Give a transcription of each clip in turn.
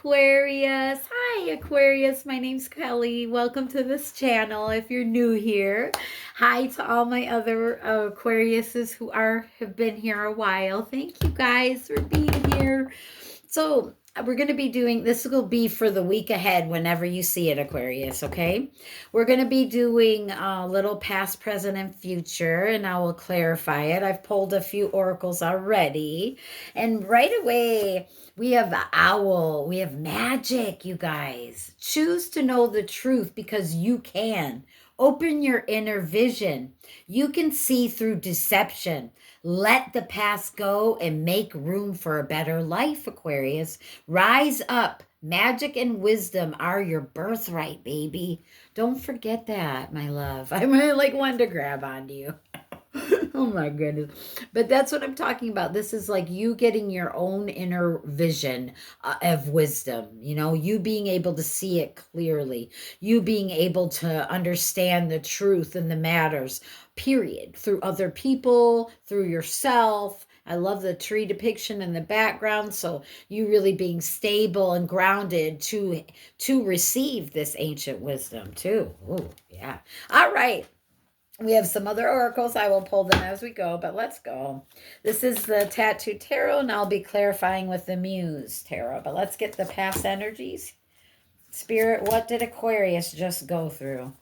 Aquarius. Hi, Aquarius. My name's Kelly. Welcome to this channel if you're new here. Hi to all my other Aquariuses who have been here a while. Thank you guys for being here. So, we're going to be doing this will be for the week ahead whenever you see it, Aquarius, okay? We're going to be doing a little past, present, and future, and I will clarify it. I've pulled a few oracles already, and right away, we have the owl. We have magic, you guys. Choose to know the truth because you can. Open your inner vision. You can see through deception. Let the past go and make room for a better life, Aquarius. Rise up. Magic and wisdom are your birthright, baby. Don't forget that, my love. I might like one to grab onto you. Oh my goodness. But that's what I'm talking about. This is like you getting your own inner vision of wisdom, you being able to see it clearly, you being able to understand the truth and the matters, period, through other people, through yourself. I love the tree depiction in the background. So you really being stable and grounded to receive this ancient wisdom too. Oh, yeah. All right. We have some other oracles. I will pull them as we go, but let's go. This is the Tattoo Tarot, and I'll be clarifying with the Muse Tarot. But let's get the past energies. Spirit, what did Aquarius just go through?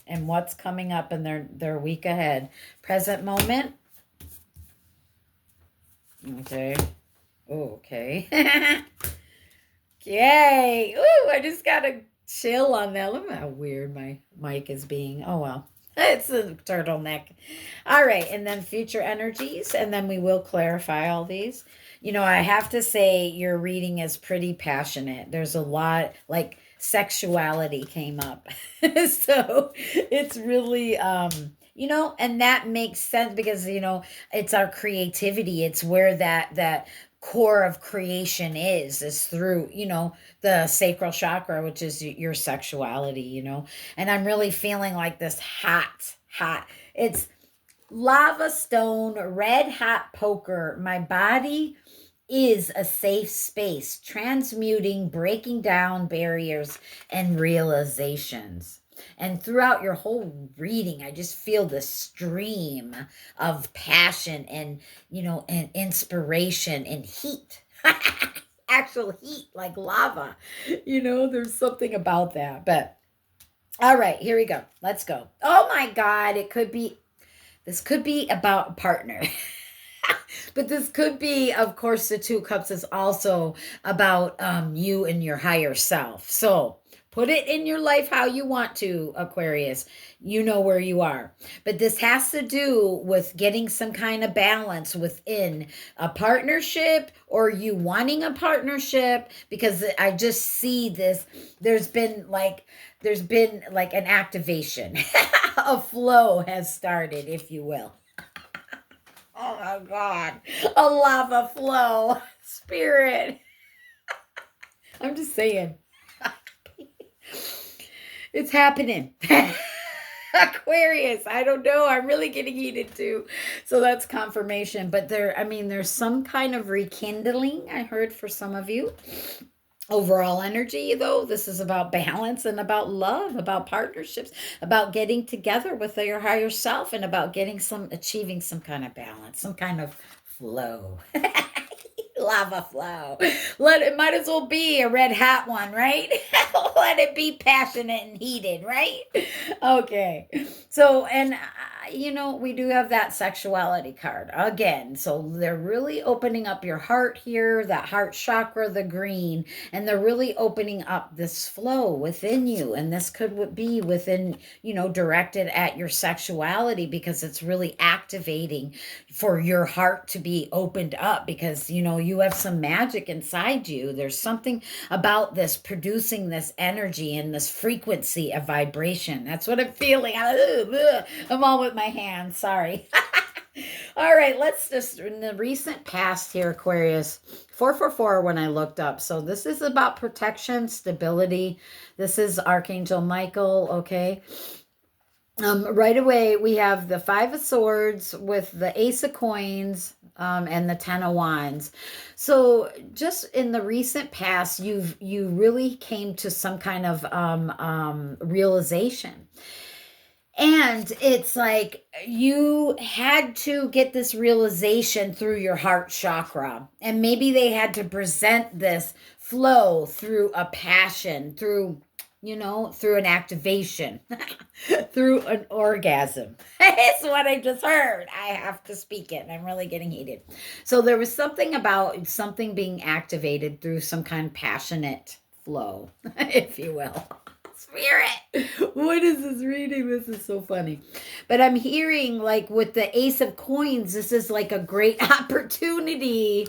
And what's coming up in their week ahead? Present moment. Okay. Oh, okay. Yay. Ooh, I just got a chill on that. Look how weird my mic is being. Oh, well. It's a turtleneck. All right. And then future energies. And then we will clarify all these. I have to say your reading is pretty passionate. There's a lot, like sexuality came up. So it's really, and that makes sense because, it's our creativity. It's where that core of creation is through, the sacral chakra, which is your sexuality, and I'm really feeling like this hot, it's lava stone, red hot poker. My body is a safe space, transmuting, breaking down barriers and realizations. And throughout your whole reading, I just feel the stream of passion and, and inspiration and heat. Actual heat, like lava. There's something about that. But all right, here we go. Let's go. Oh my God, this could be about a partner. But this could be, of course, the Two Cups is also about you and your higher self. So put it in your life how you want to, Aquarius. You know where you are. But this has to do with getting some kind of balance within a partnership or you wanting a partnership, because I just see this. There's been like an activation. A flow has started, if you will. Oh my God. A lava flow. Spirit. I'm just saying. It's happening. Aquarius. I don't know. I'm really getting heated too. So that's confirmation. But there's some kind of rekindling I heard for some of you. Overall energy, though, this is about balance and about love, about partnerships, about getting together with your higher self, and about achieving some kind of balance, some kind of flow. Lava flow. It might as well be a red hot one, right? Let it be passionate and heated, right? Okay. So, and we do have that sexuality card again. So they're really opening up your heart here, that heart chakra, the green, and they're really opening up this flow within you. And this could be within, directed at your sexuality, because it's really activating for your heart to be opened up, because, you have some magic inside you. There's something about this producing this energy and this frequency of vibration. That's what I'm feeling. I'm all with my hands. Sorry. All right, let's just, in the recent past here, Aquarius, 444 when I looked up. So this is about protection, stability. This is Archangel Michael, okay? Right away, we have the Five of Swords with the Ace of Coins, and the Ten of Wands. So, just in the recent past, you really came to some kind of realization, and it's like you had to get this realization through your heart chakra, and maybe they had to present this flow through a passion, through an activation, through an orgasm. It's what I just heard. I have to speak it. I'm really getting heated. So there was something about something being activated through some kind of passionate flow, if you will. Spirit, what is this reading? This is so funny. But I'm hearing, like, with the Ace of Coins, this is like a great opportunity,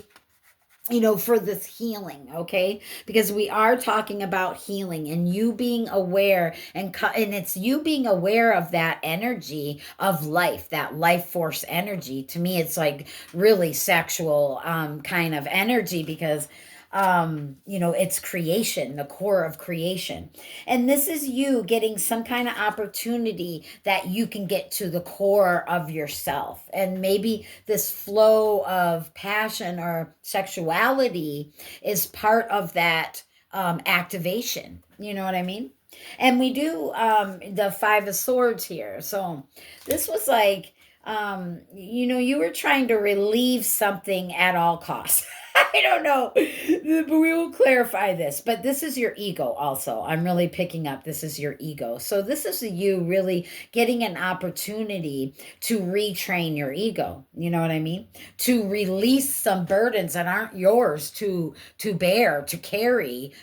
for this healing, okay? Because we are talking about healing and you being aware, and it's you being aware of that energy of life, that life force energy. To me, it's like really sexual kind of energy, because it's creation, the core of creation. And this is you getting some kind of opportunity that you can get to the core of yourself. And maybe this flow of passion or sexuality is part of that activation. You know what I mean? And we do the Five of Swords here. So this was like, you were trying to relieve something at all costs. I don't know, but we will clarify this. But this is your ego also. I'm really picking up this is your ego. So this is you really getting an opportunity to retrain your ego. You know what I mean? To release some burdens that aren't yours to bear, to carry.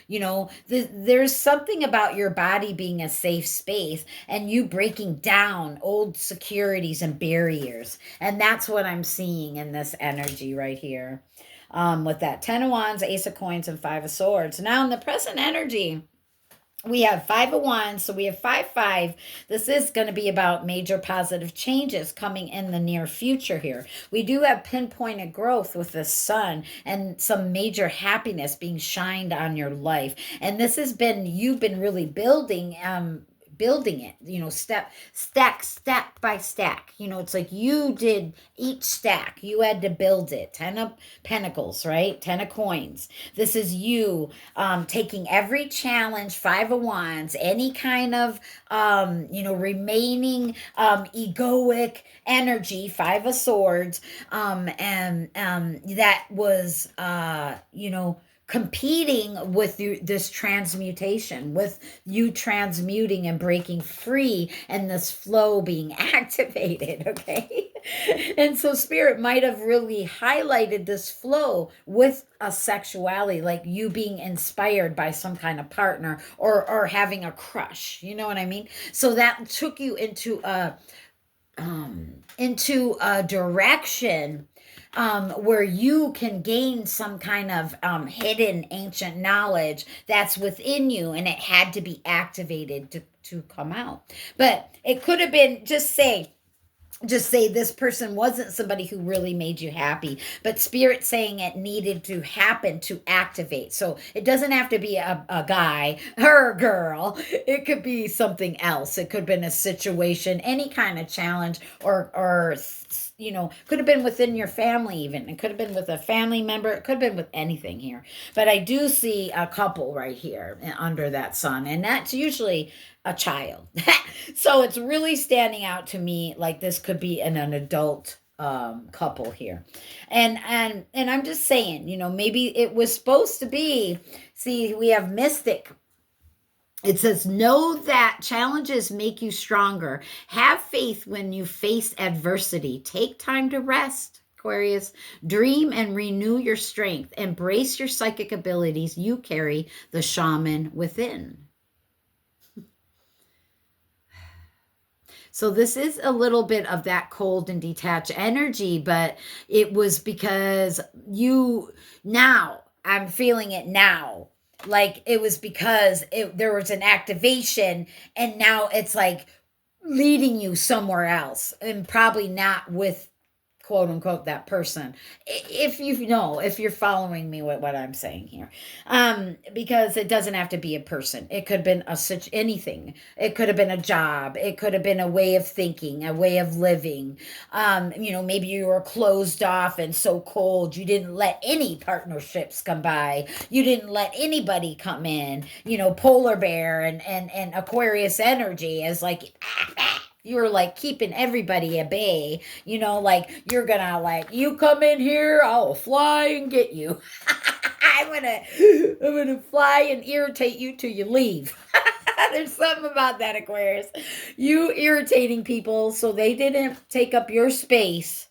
There's something about your body being a safe space and you breaking down old securities and barriers. And that's what I'm seeing in this energy right here. With that Ten of Wands, Ace of Coins, and Five of Swords. Now in the present energy, we have Five of Wands, so we have 5-5. This is going to be about major positive changes coming in the near future here. We do have pinpointed growth with the sun and some major happiness being shined on your life. And this has been, you've been really building it, stack by stack. It's like you did each stack. You had to build it. 10 of Pentacles, right? 10 of Coins. This is you taking every challenge, 5 of Wands, any kind of, remaining egoic energy, 5 of Swords, and that was, competing with this transmutation, with you transmuting and breaking free and this flow being activated, okay? And so Spirit might have really highlighted this flow with a sexuality, like you being inspired by some kind of partner or having a crush, you know what I mean? So that took you into a direction where you can gain some kind of hidden ancient knowledge that's within you, and it had to be activated to come out. But it could have been, just say this person wasn't somebody who really made you happy, but Spirit saying it needed to happen to activate. So it doesn't have to be a guy or a girl. It could be something else. It could have been a situation, any kind of challenge, or could have been within your family even. It could have been with a family member. It could have been with anything here. But I do see a couple right here under that sun, and that's usually a child. So it's really standing out to me like this could be an adult couple here. And I'm just saying, maybe it was supposed to be, see, we have Mystic. It says, know that challenges make you stronger. Have faith when you face adversity. Take time to rest, Aquarius. Dream and renew your strength. Embrace your psychic abilities. You carry the shaman within. So this is a little bit of that cold and detached energy, but it was because I'm feeling it now. Like it was because there was an activation, and now it's like leading you somewhere else, and probably not with quote unquote that person, if if you're following me what I'm saying here, because it doesn't have to be a person. It could have been such anything. It could have been a job. It could have been a way of thinking, a way of living. Maybe you were closed off and so cold you didn't let any partnerships come by. You didn't let anybody come in. Polar bear and Aquarius energy is like you're like keeping everybody at bay, like you're gonna you come in here, I'll fly and get you. I'm gonna fly and irritate you till you leave. There's something about that, Aquarius. You irritating people so they didn't take up your space.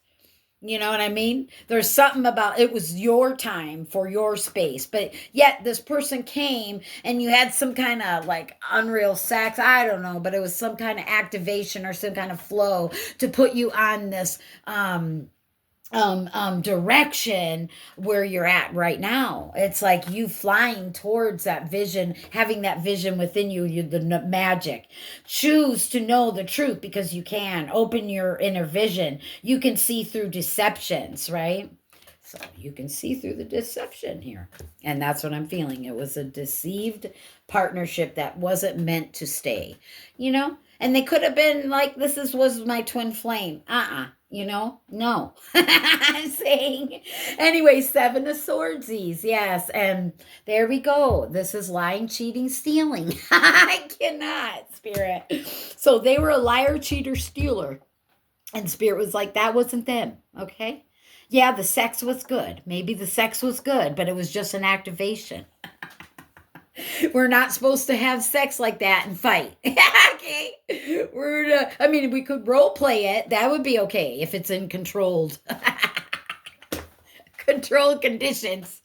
You know what I mean? There's something about it was your time for your space, but yet this person came and you had some kind of unreal sex. I don't know, but it was some kind of activation or some kind of flow to put you on this direction where you're at right now. It's like you flying towards that vision, having that vision within you, the magic. Choose to know the truth because you can open your inner vision. You can see through deceptions, right? So you can see through the deception here. And that's what I'm feeling. It was a deceived partnership that wasn't meant to stay, And they could have been like, was my twin flame. No. I'm saying. Anyway, 7 of Swordsies. Yes. And there we go. This is lying, cheating, stealing. I cannot, Spirit. So they were a liar, cheater, stealer. And Spirit was like, that wasn't them. Okay. Yeah, the sex was good. Maybe the sex was good, but it was just an activation. We're not supposed to have sex like that and fight. Okay. We could role play it. That would be okay if it's in controlled conditions.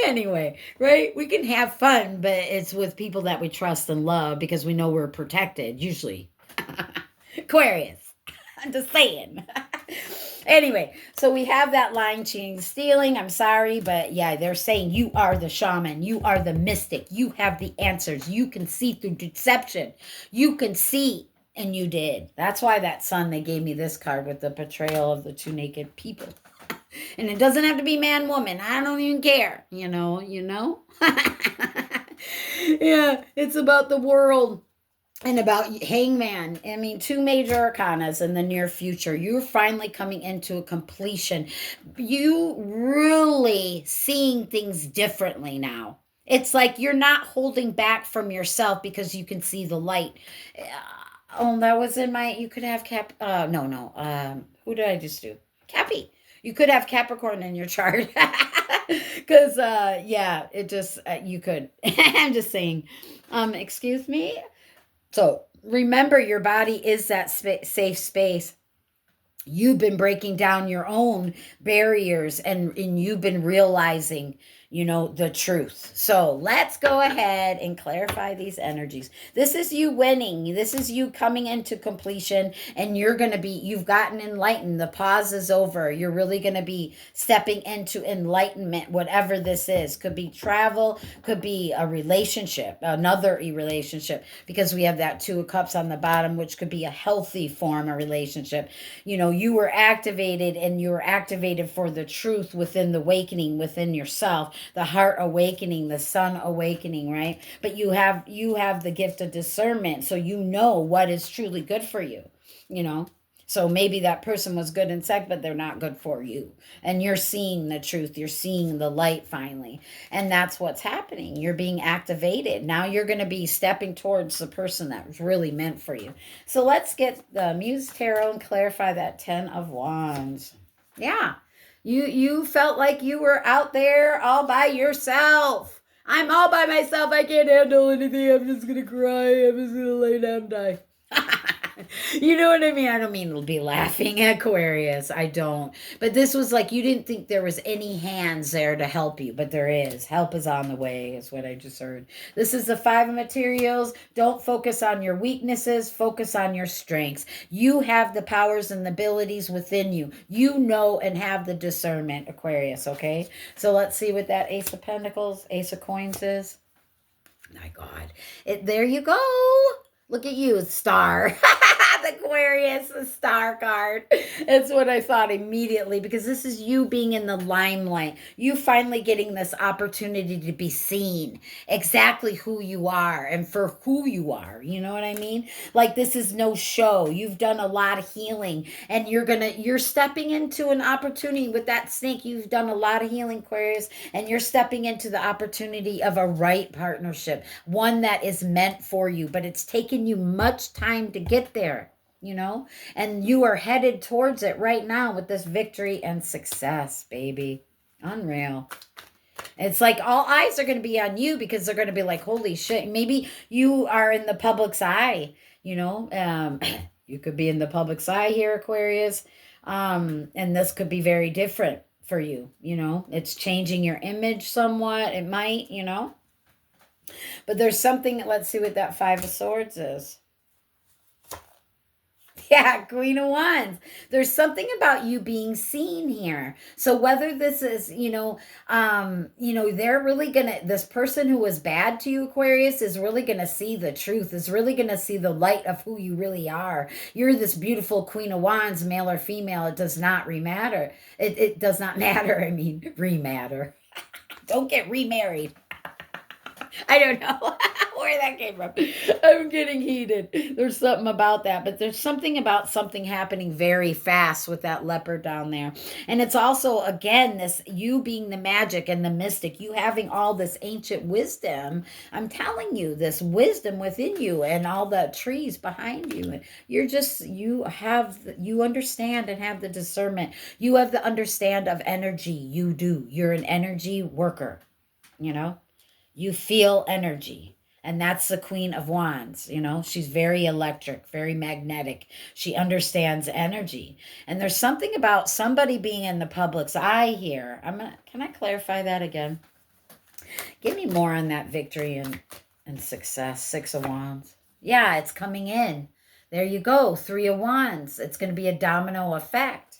Anyway, right? We can have fun, but it's with people that we trust and love because we know we're protected, usually. Aquarius. I'm just saying. Anyway, so we have that lying, cheating, stealing. I'm sorry, but yeah, they're saying you are the shaman. You are the mystic. You have the answers. You can see through deception. You can see, and you did. That's why that sun, they gave me this card with the betrayal of the 2 naked people. And it doesn't have to be man, woman. I don't even care. You know? Yeah, it's about the world. And about Hangman. 2 major arcanas in the near future. You're finally coming into a completion. You really seeing things differently now. It's like you're not holding back from yourself because you can see the light. That was in my, you could have who did I just do? Cappy. You could have Capricorn in your chart. Because, it just, you could. I'm just saying. Excuse me? So remember, your body is that safe space. You've been breaking down your own barriers and you've been realizing, the truth. So let's go ahead and clarify these energies. This is you winning. This is you coming into completion and you've gotten enlightened. The pause is over. You're really going to be stepping into enlightenment, whatever this is. Could be travel, could be a relationship, another relationship, because we have that 2 of Cups on the bottom, which could be a healthy form of relationship. You were activated and you were activated for the truth within the awakening within yourself. The heart awakening, the sun awakening, right? But you have the gift of discernment, so you know what is truly good for you, So maybe that person was good in sex, but they're not good for you. And you're seeing the truth. You're seeing the light finally. And that's what's happening. You're being activated. Now you're going to be stepping towards the person that was really meant for you. So let's get the Muse Tarot and clarify that 10 of Wands. Yeah. You felt like you were out there all by yourself. I'm all by myself. I can't handle anything. I'm just going to cry. I'm just going to lay down and die. You know what I mean? I don't mean to be laughing, Aquarius. I don't. But this was like you didn't think there was any hands there to help you, but there is. Help is on the way, is what I just heard. This is the 5 of materials. Don't focus on your weaknesses. Focus on your strengths. You have the powers and the abilities within you. You know and have the discernment, Aquarius, okay? So let's see what that Ace of Pentacles, Ace of Coins is. My God. There you go. Look at you, star. Aquarius, the star card. It's what I thought immediately, because this is you being in the limelight. You finally getting this opportunity to be seen exactly who you are and for who you are. You know what I mean? Like, this is no show. You've done a lot of healing, and you're stepping into an opportunity with that snake. You've done a lot of healing, Aquarius, and you're stepping into the opportunity of a right partnership, one that is meant for you, but it's taken you much time to get there, and you are headed towards it right now with this victory and success, baby. Unreal. It's like all eyes are going to be on you, because they're going to be like, holy shit. Maybe you are in the public's eye, you could be in the public's eye here, Aquarius. And this could be very different for you. It's changing your image somewhat. It might, but there's something. Let's see what that Five of Swords is. Yeah, Queen of Wands. There's something about you being seen here. So whether this is, they're really this person who was bad to you, Aquarius, is really gonna see the truth, is really gonna see the light of who you really are. You're this beautiful Queen of Wands, male or female. It does not rematter. It does not matter. I mean, rematter. Don't get remarried. I don't know where that came from. I'm getting heated. There's something about that, but there's something about something happening very fast with that leopard down there. And it's also, again, this you being the magic and the mystic, you having all this ancient wisdom. I'm telling you, this wisdom within you and all the trees behind you. You understand and have the discernment. You have the understand of energy. You do. You're an energy worker, You feel energy. And that's the Queen of Wands. She's very electric, very magnetic. She understands energy. And there's something about somebody being in the public's eye here. Can I clarify that again? Give me more on that victory and success. Six of Wands. Yeah, it's coming in. There you go. Three of Wands. It's going to be a domino effect.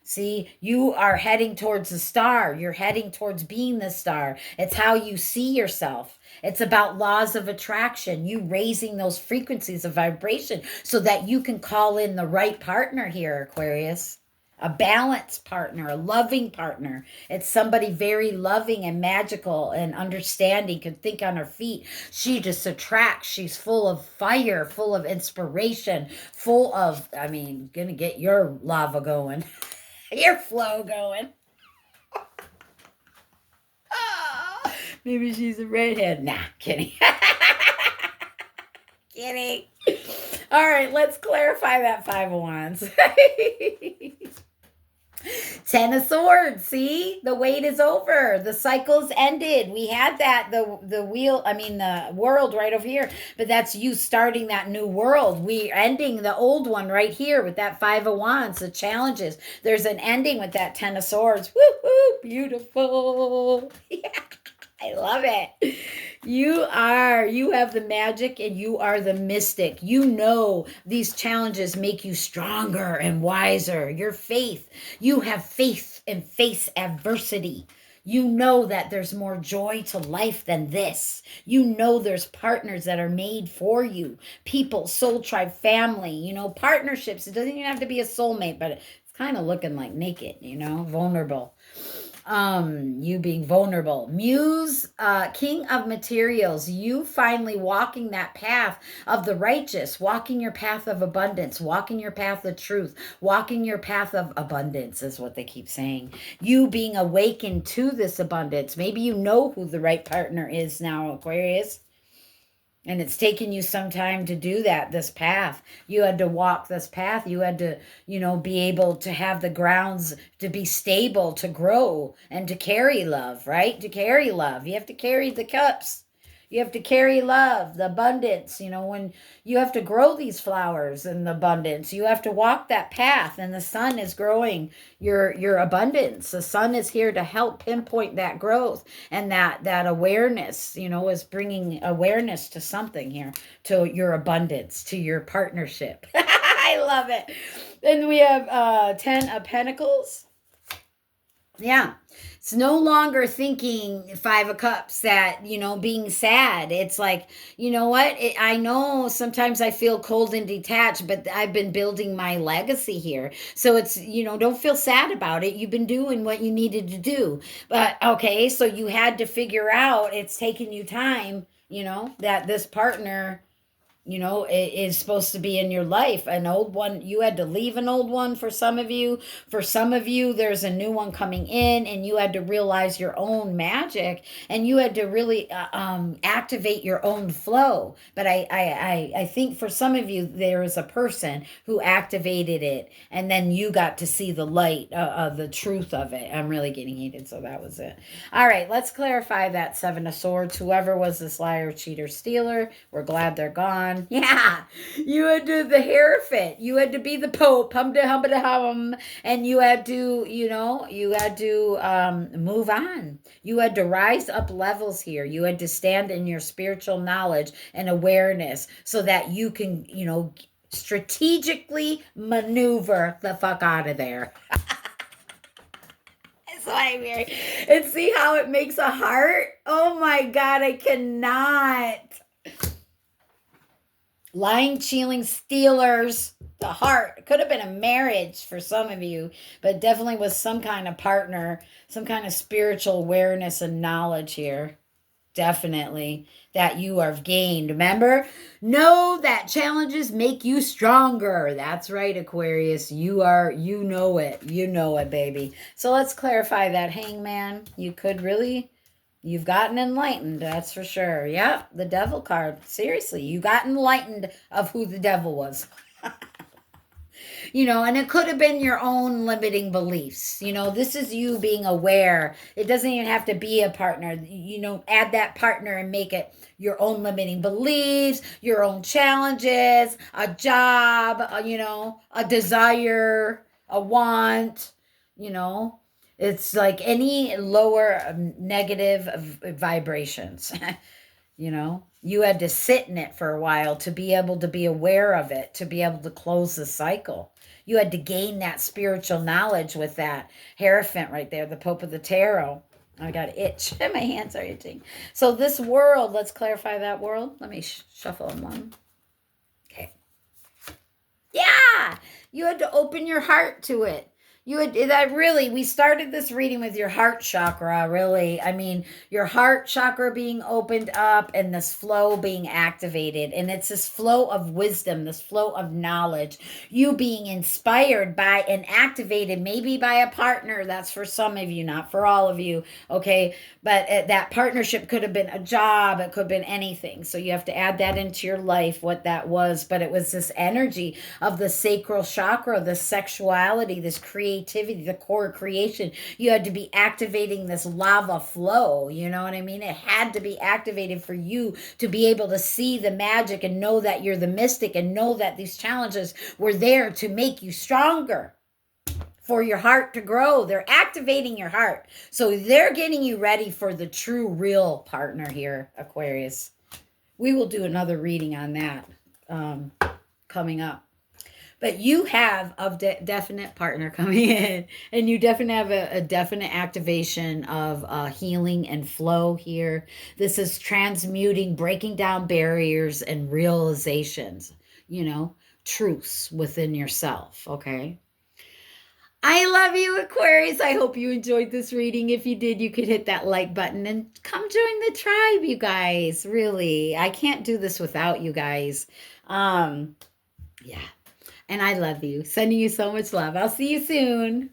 See, you are heading towards the star. You're heading towards being the star. It's how you see yourself. It's about laws of attraction, you raising those frequencies of vibration so that you can call in the right partner here, Aquarius. A balanced partner, a loving partner. It's somebody very loving and magical and understanding, can think on her feet. She just attracts. She's full of fire, full of inspiration, full of, gonna get your lava going. Your flow going. Oh, maybe she's a redhead. Nah, kidding. Kidding. All right, let's clarify that Five of Wands. Ten of Swords. See, the wait is over. The cycle's ended. We had that, the world right over here, but that's you starting that new world. We ending the old one right here with that Five of Wands, the challenges. There's an ending with that Ten of Swords. Woo-hoo, beautiful. Yeah, I love it. You have the magic and you are the mystic. These challenges make you stronger and wiser. Your faith. You have faith and face adversity. You know that there's more joy to life than this. There's partners that are made for you. People, soul tribe, family, partnerships. It doesn't even have to be a soulmate, but it's kind of looking like naked, vulnerable. You being vulnerable. Muse, King of Materials, you finally walking that path of the righteous, walking your path of abundance, walking your path of truth, walking your path of abundance is what they keep saying. You being awakened to this abundance. Maybe you know who the right partner is now, Aquarius. And it's taken you some time to do that, this path. You had to walk this path. You had to, be able to have the grounds to be stable, to grow, and to carry love, right? To carry love. You have to carry the cups. You have to carry love, the abundance. When you have to grow these flowers in the abundance, you have to walk that path, and the sun is growing your abundance. The sun is here to help pinpoint that growth and that awareness, is bringing awareness to something here, to your abundance, to your partnership. I love it. Then we have 10 of Pentacles. Yeah. It's no longer thinking Five of Cups that, being sad. It's like, you know what? I know sometimes I feel cold and detached, but I've been building my legacy here. So it's, don't feel sad about it. You've been doing what you needed to do. But okay, so you had to figure out it's taken you time, that this partner it is supposed to be in your life. An old one, you had to leave an old one for some of you. For some of you, there's a new one coming in, and you had to realize your own magic, and you had to really activate your own flow. But I think for some of you, there is a person who activated it, and then you got to see the light of the truth of it. I'm really getting heated, so that was it. All right, let's clarify that Seven of Swords. Whoever was this liar, cheater, stealer, we're glad they're gone. Yeah, you had to the Hierophant. You had to be the Pope, hum de hum de hum, and you had to, move on. You had to rise up levels here. You had to stand in your spiritual knowledge and awareness so that you can, strategically maneuver the fuck out of there. That's what I mean. And see how it makes a heart? Oh my God, I cannot. Lying, cheating, stealers, the heart. Could have been a marriage for some of you, but definitely was some kind of partner, some kind of spiritual awareness and knowledge here. Definitely that you have gained. Remember, know that challenges make you stronger. That's right, Aquarius. You know it. You know it, baby. So let's clarify that, Hangman. You've gotten enlightened, that's for sure. Yep, the devil card. Seriously, you got enlightened of who the devil was. And it could have been your own limiting beliefs. This is you being aware. It doesn't even have to be a partner. Add that partner and make it your own limiting beliefs, your own challenges, a job, a desire, a want, it's like any lower negative vibrations. You had to sit in it for a while to be able to be aware of it, to be able to close the cycle. You had to gain that spiritual knowledge with that Hierophant right there, the Pope of the Tarot. I got an itch. My hands are itching. So this world, let's clarify that world. Let me shuffle them one. Okay. Yeah, you had to open your heart to it. We started this reading with your heart chakra, really. I mean, your heart chakra being opened up and this flow being activated. And it's this flow of wisdom, this flow of knowledge, you being inspired by and activated, maybe by a partner. That's for some of you, not for all of you. Okay. But that partnership could have been a job. It could have been anything. So you have to add that into your life, what that was. But it was this energy of the sacral chakra, the sexuality, this creativity, the core creation. You had to be activating this lava flow. You know what I mean? It had to be activated for you to be able to see the magic and know that you're the mystic and know that these challenges were there to make you stronger. For your heart to grow. They're activating your heart. So they're getting you ready for the true, real partner here, Aquarius. We will do another reading on that coming up. But you have a definite partner coming in, and you definitely have a definite activation of healing and flow here. This is transmuting, breaking down barriers and realizations, truths within yourself, okay? I love you, Aquarius. I hope you enjoyed this reading. If you did, you could hit that like button and come join the tribe, you guys. Really, I can't do this without you guys. Yeah. And I love you. Sending you so much love. I'll see you soon.